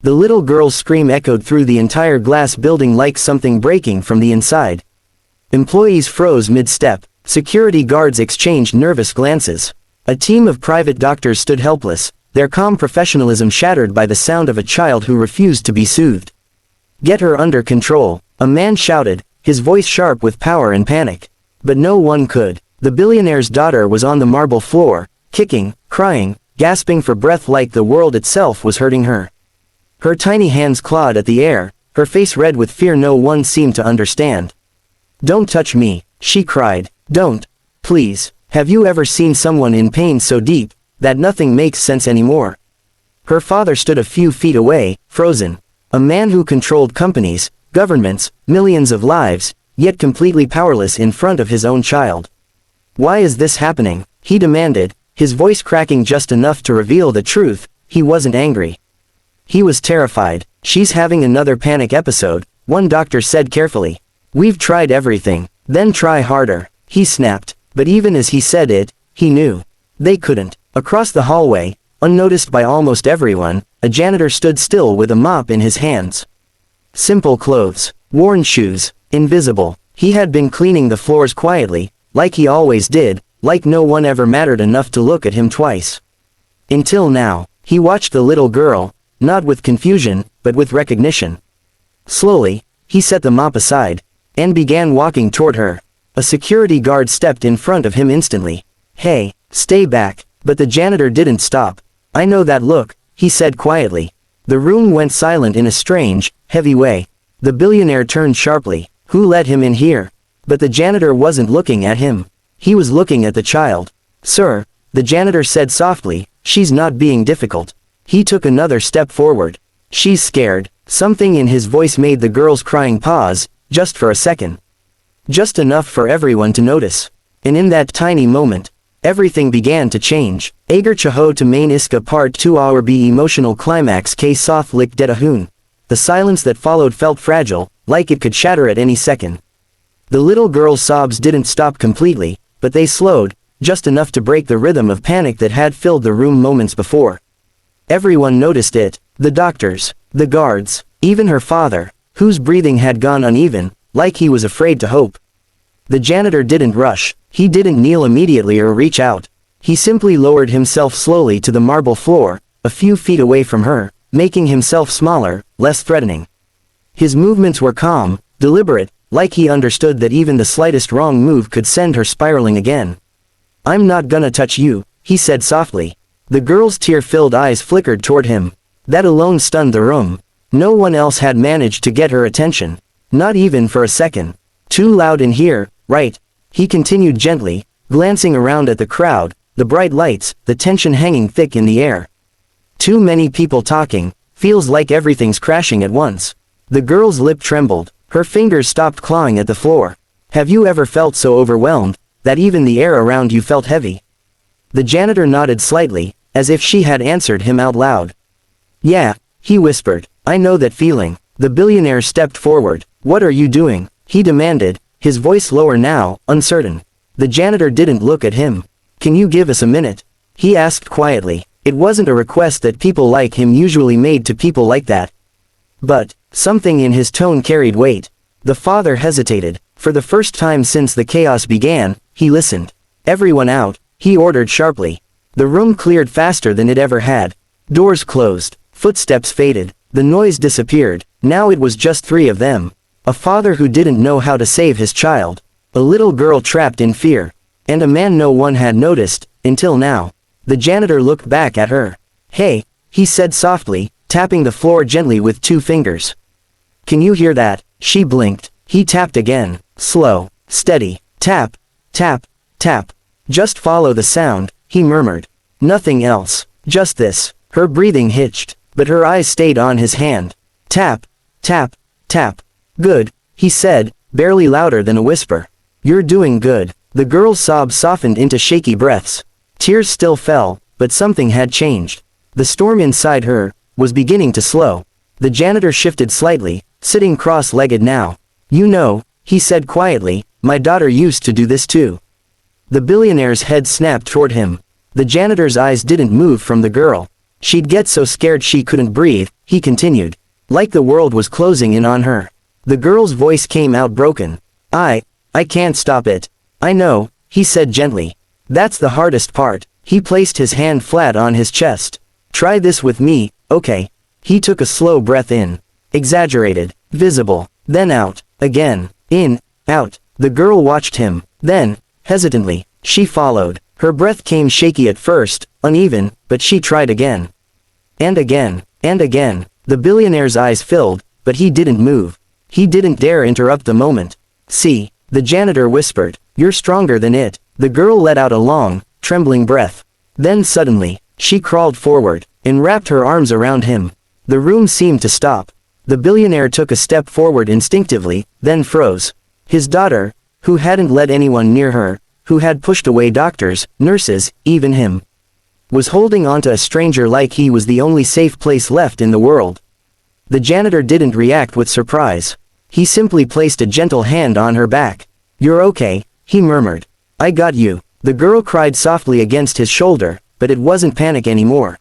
The little girl's scream echoed through the entire glass building like something breaking from the inside. Employees froze mid-step. Security guards exchanged nervous glances. A team of private doctors stood helpless, their calm professionalism shattered by the sound of a child who refused to be soothed. "Get her under control," a man shouted, his voice sharp with power and panic. But no one could. The billionaire's daughter was on the marble floor, kicking, crying, gasping for breath like the world itself was hurting her. Her tiny hands clawed at the air, her face red with fear no one seemed to understand. "Don't touch me," she cried. "Don't. Please. Have you ever seen someone in pain so deep that nothing makes sense anymore?" Her father stood a few feet away, frozen. A man who controlled companies, governments, millions of lives, yet completely powerless in front of his own child. "Why is this happening?" he demanded, his voice cracking just enough to reveal the truth. He wasn't angry. He was terrified. "She's having another panic episode," one doctor said carefully. "We've tried everything." "Then try harder," he snapped, but even as he said it, he knew. They couldn't. Across the hallway, unnoticed by almost everyone, a janitor stood still with a mop in his hands. Simple clothes, worn shoes, invisible. He had been cleaning the floors quietly, like he always did, like no one ever mattered enough to look at him twice. Until now, he watched the little girl, not with confusion, but with recognition. Slowly, he set the mop aside, and began walking toward her. A security guard stepped in front of him instantly. "Hey, stay back," but the janitor didn't stop. "I know that look," he said quietly. The room went silent in a strange, heavy way. The billionaire turned sharply. Who let him in here? But the janitor wasn't looking at him. He was looking at the child. "Sir," the janitor said softly, "she's not being difficult." He took another step forward. "She's scared." Something in his voice made the girl's crying pause, just for a second. Just enough for everyone to notice. And in that tiny moment, everything began to change. Agar chaho to main iska part 2 hour b emotional climax k soth lik dedahun. The silence that followed felt fragile, like it could shatter at any second. The little girl's sobs didn't stop completely, but they slowed, just enough to break the rhythm of panic that had filled the room moments before. Everyone noticed it, the doctors, the guards, even her father, whose breathing had gone uneven, like he was afraid to hope. The janitor didn't rush, he didn't kneel immediately or reach out. He simply lowered himself slowly to the marble floor, a few feet away from her, making himself smaller, less threatening. His movements were calm, deliberate, like he understood that even the slightest wrong move could send her spiraling again. "I'm not gonna touch you," he said softly. The girl's tear-filled eyes flickered toward him. That alone stunned the room. No one else had managed to get her attention. Not even for a second. "Too loud in here, right?" he continued gently, glancing around at the crowd, the bright lights, the tension hanging thick in the air. "Too many people talking, feels like everything's crashing at once." The girl's lip trembled, her fingers stopped clawing at the floor. "Have you ever felt so overwhelmed, that even the air around you felt heavy?" The janitor nodded slightly, as if she had answered him out loud. "Yeah," he whispered, "I know that feeling." The billionaire stepped forward. "What are you doing?" he demanded, his voice lower now, uncertain. The janitor didn't look at him. "Can you give us a minute?" he asked quietly. It wasn't a request that people like him usually made to people like that. But, something in his tone carried weight. The father hesitated. For the first time since the chaos began, he listened. "Everyone out," he ordered sharply. The room cleared faster than it ever had. Doors closed. Footsteps faded. The noise disappeared. Now it was just 3 of them. A father who didn't know how to save his child. A little girl trapped in fear. And a man no one had noticed, until now. The janitor looked back at her. "Hey," he said softly, tapping the floor gently with 2 fingers. "Can you hear that?" She blinked. He tapped again. Slow, steady. Tap, tap, tap. "Just follow the sound," he murmured. "Nothing else. Just this." Her breathing hitched, but her eyes stayed on his hand. "Tap, tap, tap." "Good," he said, barely louder than a whisper. "You're doing good." The girl's sobs softened into shaky breaths. Tears still fell, but something had changed. The storm inside her was beginning to slow. The janitor shifted slightly, sitting cross-legged now. "You know," he said quietly, "my daughter used to do this too." The billionaire's head snapped toward him. The janitor's eyes didn't move from the girl. She'd get so scared she couldn't breathe, he continued. Like the world was closing in on her. The girl's voice came out broken. I can't stop it. I know, he said gently. That's the hardest part. He placed his hand flat on his chest. Try this with me, okay? He took a slow breath in. Exaggerated, visible, then out, again, in, out. The girl watched him, then, hesitantly, she followed. Her breath came shaky at first, uneven, but she tried again. And again, and again. The billionaire's eyes filled, but he didn't move. He didn't dare interrupt the moment. See, the janitor whispered, you're stronger than it. The girl let out a long, trembling breath. Then suddenly, she crawled forward, and wrapped her arms around him. The room seemed to stop. The billionaire took a step forward instinctively, then froze. His daughter, who hadn't let anyone near her, who had pushed away doctors, nurses, even him, was holding onto a stranger like he was the only safe place left in the world. The janitor didn't react with surprise. He simply placed a gentle hand on her back. You're okay, he murmured. I got you. The girl cried softly against his shoulder, but it wasn't panic anymore.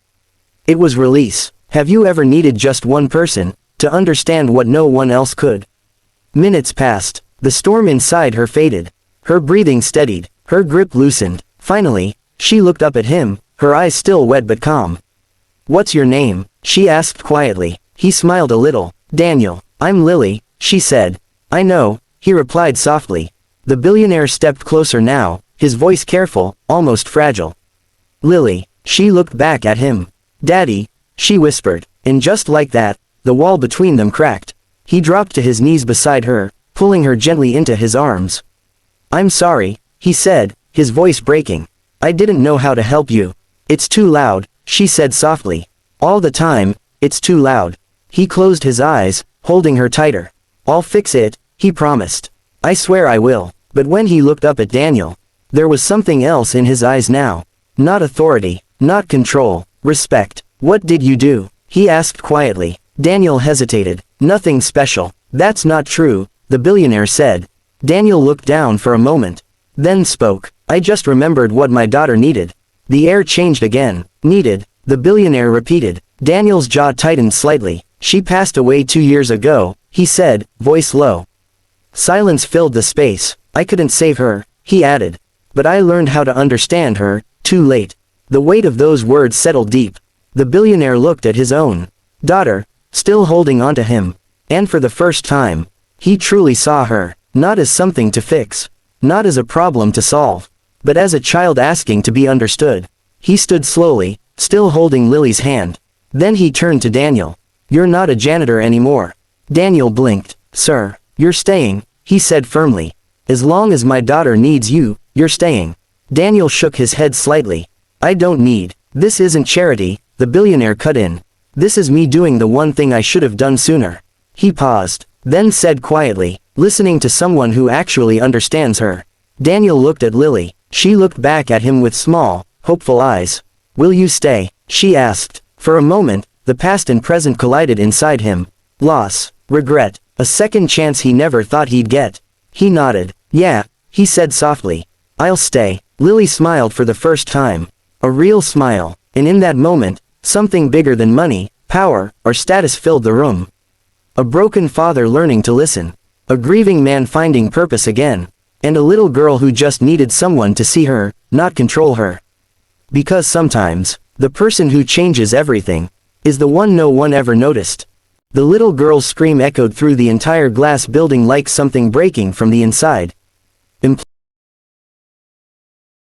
It was release. Have you ever needed just one person to understand what no one else could? Minutes passed. The storm inside her faded. Her breathing steadied. Her grip loosened. Finally, she looked up at him, her eyes still wet but calm. What's your name? She asked quietly. He smiled a little. Daniel. I'm Lily, she said. I know, he replied softly. The billionaire stepped closer now, his voice careful, almost fragile. Lily. She looked back at him. Daddy, she whispered. And just like that, the wall between them cracked. He dropped to his knees beside her, pulling her gently into his arms. I'm sorry, he said, his voice breaking. I didn't know how to help you. It's too loud, she said softly. All the time, it's too loud. He closed his eyes, holding her tighter. I'll fix it, he promised. I swear I will. But when he looked up at Daniel, there was something else in his eyes now. Not authority, not control, respect. What did you do? He asked quietly. Daniel hesitated. Nothing special. That's not true, the billionaire said. Daniel looked down for a moment. Then spoke. I just remembered what my daughter needed. The air changed again. Needed, the billionaire repeated. Daniel's jaw tightened slightly. She passed away 2 years ago, he said, voice low. Silence filled the space. I couldn't save her, he added. But I learned how to understand her, too late. The weight of those words settled deep. The billionaire looked at his own daughter, still holding onto him. And for the first time, he truly saw her, not as something to fix, not as a problem to solve, but as a child asking to be understood. He stood slowly, still holding Lily's hand. Then he turned to Daniel. You're not a janitor anymore. Daniel blinked. Sir, you're staying, he said firmly. As long as my daughter needs you, you're staying. Daniel shook his head slightly. I don't need. This isn't charity, the billionaire cut in. This is me doing the one thing I should have done sooner. He paused, then said quietly, listening to someone who actually understands her. Daniel looked at Lily. She looked back at him with small, hopeful eyes. Will you stay? She asked. For a moment, the past and present collided inside him. Loss, regret, a second chance he never thought he'd get. He nodded. Yeah, he said softly. I'll stay. Lily smiled for the first time. A real smile. And in that moment, something bigger than money, power, or status filled the room. A broken father learning to listen. A grieving man finding purpose again. And a little girl who just needed someone to see her, not control her. Because sometimes, the person who changes everything, is the one no one ever noticed. The little girl's scream echoed through the entire glass building like something breaking from the inside.